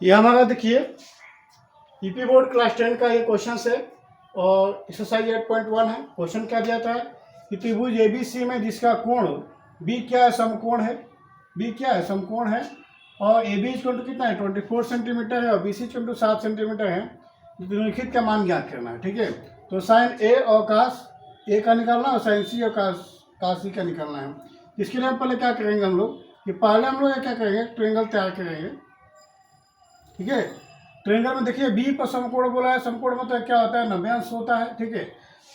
ये हमारा देखिए ईपी बोर्ड क्लास 10 का ये क्वेश्चन है और एक्सरसाइज 8.1 है। क्वेश्चन क्या दिया था कि त्रिभुज एबीसी में जिसका कोण बी क्या है, समकोण है, बी क्या है, समकोण है, और ए बी इक्वल टू कितना है 24 सेंटीमीटर है और B C equal to 7 centimetre है। निम्नलिखित का मान ज्ञात करना है। ठीक है, तो साइन ए और कास ए का निकालना और साइन सी और कास सी का निकालना है। इसके लिए हम पहले क्या करेंगे, हम लोग कि पहले हम लोग क्या करेंगे, ट्रायंगल तैयार करेंगे। ठीक है, ट्रायंगल में देखिए बी पर समकोण बोला है, समकोण मतलब क्या होता है, 90 अंश होता है। ठीक है,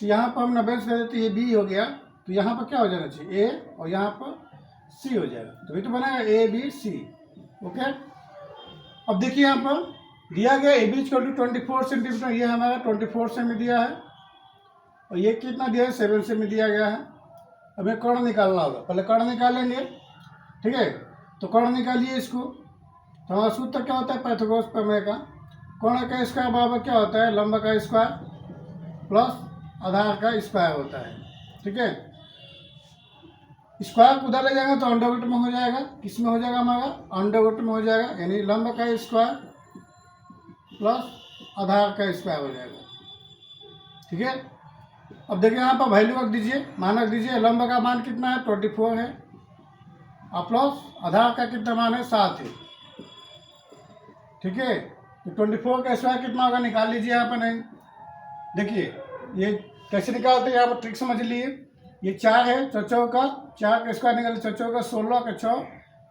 तो यहाँ पर हम 90 अंश कर देते, ये बी हो गया, तो यहाँ पर क्या हो जाना चाहिए, ए, और यहाँ पर सी हो जाएगा, तो ये तो बनेगा ए बी सी। ओके, अब देखिए यहाँ पर दिया गया A B equal to 24 centimetre, ये हमारा 24 से में दिया है और ये कितना दिया है 7 से में दिया गया है। हमें कर्ण निकालना होगा, पहले कर्ण निकालेंगे। ठीक है, तो कर्ण निकालिए इसको, तो हमारा सूत्र क्या होता है पाइथागोरस प्रमेय का, कोण का स्क्वायर बराबर क्या होता है, लंब का स्क्वायर प्लस आधार का स्क्वायर होता है। ठीक है, स्क्वायर को उधर ले जाएंगे तो अंडरवुड में हो जाएगा, किस में हो जाएगा हमारा, अंडरवुड में हो जाएगा, यानी लंब का स्क्वायर प्लस आधार का स्क्वायर हो जाएगा। ठीक है, अब देखिए यहाँ पर वैल्यू रख दीजिए, मान रख दीजिए, लंब का मान कितना है 24 है और प्लस आधार का कितना मान है 7 है। ठीक है, तो 24 का स्क्वायर कितना होगा निकाल लीजिए यहाँ पर। नहीं देखिए ये कैसे निकालते हैं, यहाँ पर ट्रिक समझ लिए। ये 4 है, चौचौ का 4 का स्क्वायर निकाल, चौचौ का 16 का 6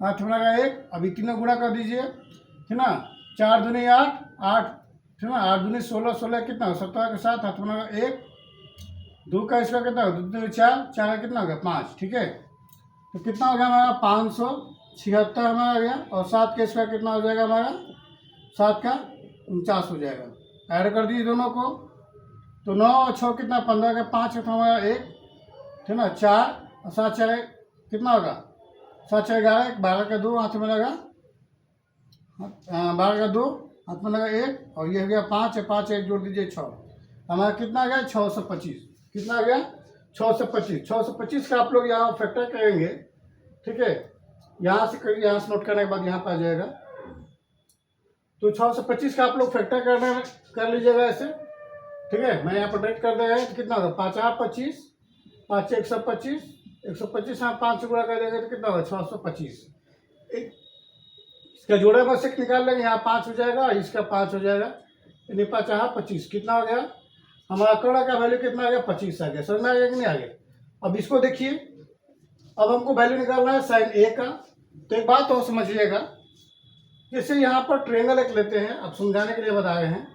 हाथ में लगा 1, अभी तीनों गुणा कर दीजिए, है ना, 4 दूनी 8 8, है ना, 8 दूनी 16 16 कितना 17 के साथ हाथ में लगा 1, 2 का स्क्वायर कितना होगा 2 दूनी 4 4 का कितना होगा 5। ठीक है, तो कितना हो गया हमारा 576 हमारा आ गया, और 7 का स्क्वायर कितना हो जाएगा हमारा 7 का 49 हो जाएगा। ऐड कर दीजिए दोनों को, तो 9 और 6 कितना 15 का 5 है, तो हमारा 1, ठीक ना, 4 और 7 4 कितना होगा 7 4 11, 12 का 2 हाथ में लगा, 12 का 2 हाथ में लगा 1, और ये हो गया 5 है, 5 1 जोड़ दीजिए 6, हमारा कितना आ गया 625। कितना आ गया 625। 625 का आप लोग यहाँ फैक्टर करेंगे। ठीक है, यहाँ से करिए, यहाँ से नोट करने के बाद यहाँ पर आ जाएगा, तो 625 का आप लोग फैक्टर कर लीजिएगा ऐसे। ठीक है, मैं यहाँ पर डायरेक्ट कर देगा, तो कितना होगा 5 8 25, 5 125, 125 हाँ 5 से गुणा कर देंगे तो कितना होगा 625। इसका जोड़ा बस एक निकाल लेंगे, यहाँ 5 हो जाएगा, इसका 5 हो जाएगा, यानी 5 25 कितना हो गया हमारा कर्ण का वैल्यू कितना आ गया 25 आ गया। समझ में आ गया कि नहीं आ गया। अब इसको देखिए, अब हमको वैल्यू निकालना है साइन ए का। तो एक बात और समझिएगा, जैसे यहाँ पर ट्रायंगल एक लेते हैं, अब समझाने के लिए बता रहे हैं,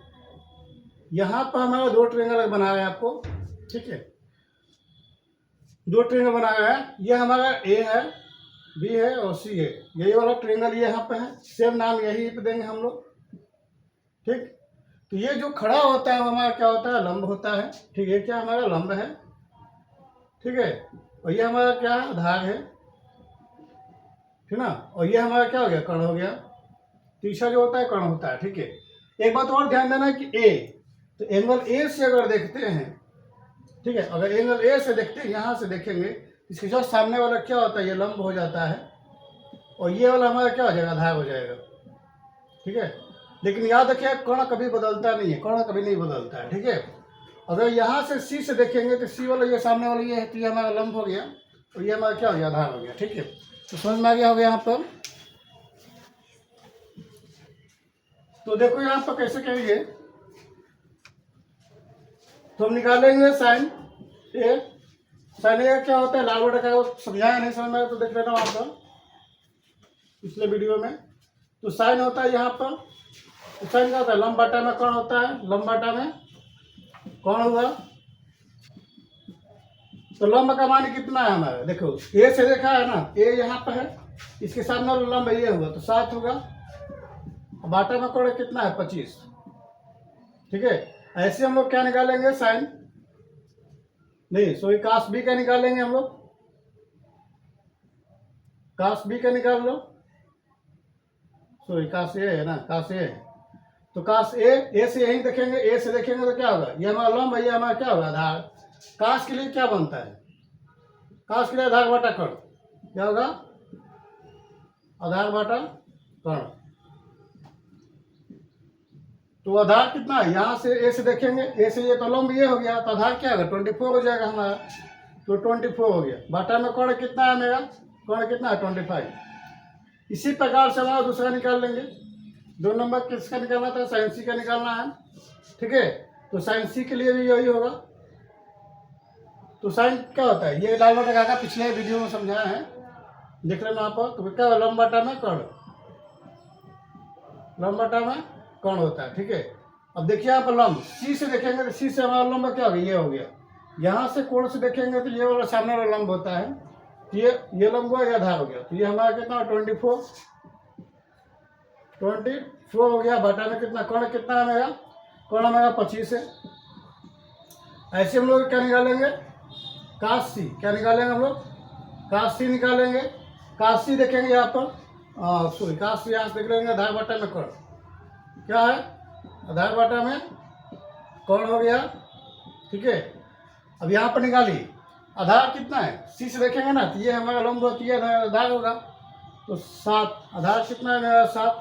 यहाँ पर हमारा 2 ट्रायंगल बना रहे हैं आपको। ठीक है, 2 ट्रायंगल बना रहा है, ये हमारा ए है, बी है और सी है, यही वाला ट्रायंगल ये यहाँ पे है, सेम नाम यही पे देंगे हम लोग। ठीक, तो ये जो खड़ा होता है वो हमारा क्या होता है, लंब होता है। ठीक है, क्या हमारा लंब है। ठीक है, और ये हमारा क्या आधार है, ठीक ना, और ये हमारा क्या हो गया कर्ण हो गया, तीसरा जो होता है कर्ण होता है। ठीक है, एक बात और ध्यान देना कि ए, तो एंगल ए से अगर देखते हैं, ठीक है, अगर एंगल ए से देखते हैं, यहाँ से देखेंगे, इसके जो सामने वाला क्या होता है, ये लंब हो जाता है, और ये वाला हमारा क्या हो जाएगा आधार हो जाएगा। ठीक है, लेकिन याद रखिए कर्ण कभी बदलता नहीं है, कर्ण कभी नहीं बदलता है। ठीक है, अगर यहाँ से सी से देखेंगे तो सी वाला ये सामने वाला ये है, तो ये हमारा लंब हो गया और ये हमारा क्या हो गया आधार हो गया। ठीक है, तो समझ में आ गया होगा यहाँ पर। तो देखो यहाँ पर कैसे करेंगे, तो हम निकालेंगे साइन ए। साइन ए क्या होता है, लाल बटा का समझाया नहीं, समझ में तो देख लेना वहाँ पर पिछले वीडियो में। तो साइन होता है यहाँ पर, तो साइन क्या होता है, लंब बटा में कौन होता है, लंब बटा में कौन हुआ, तो लंब का मान कितना है हमारा, देखो ए से देखा है ना, ए यहाँ पर है, इसके सामने वाला लंब ये हुआ तो 7 होगा, बाटा में कौन कितना है 25। ठीक है, ऐसे हम लोग क्या निकालेंगे साइन, नहीं सॉरी कास बी का निकालेंगे हम लोग, कास बी का निकाल लो, सॉरी कास ए है ना, कास ए, तो कास ए से यही देखेंगे, ए से देखेंगे तो क्या होगा, ये हमारा लंब है, ये हमारा क्या होगा आधार। कास के लिए क्या बनता है, कास के लिए आधार बटा कर्ण, क्या होगा आधार बटा कर्ण। तो आधार कितना है, यहाँ से ए से देखेंगे, ए से ये तो लंब ये हो गया, तो आधार क्या होगा 24 हो जाएगा हमारा। तो 24 हो गया। बाटा में कर्ण कितना है मेरा, कर्ण कितना है 25। इसी प्रकार से हमारा दूसरा निकाल लेंगे। 2 नंबर किसका निकालना था, साइन सी का निकालना है, ठीक है। तो साइन सी के लिए भी यही होगा। तो साइन क्या होता है, ये लाल बटा का पिछले वीडियो में समझाया है, देख लेना आप। तो क्या लंब बटा में कर्ण, लंब बटा में कर्ण होता है, ठीक है। अब देखिए आप लंब सी से देखेंगे तो सी से हमारा लंब क्या हो गया, ये हो गया। यहाँ से कोण से देखेंगे तो ये वाला सामने वाला लंब होता है, ये लंब हुआ, ये आधार हो गया। तो ये हमारा कितना 24 हो गया। बटा में कितना, कर्ण कितना है मेरा, कर्ण मेरा 25 है। ऐसे हम लोग क्या निकालेंगे, काश सी, क्या निकालेंगे हम लोग, काश सी निकालेंगे। काश सी देखेंगे यहाँ पर, सॉरी काश सी यहाँ से देख लेंगे, आधार बटा में कर्ण क्या है, आधार बटा में कर्ण हो गया, ठीक है। अब यहाँ पर निकालिए आधार कितना है, सी से देखेंगे ना, तो ये हमारा लंब होती है, आधार होगा। तो 7, आधार कितना है मेरा 7।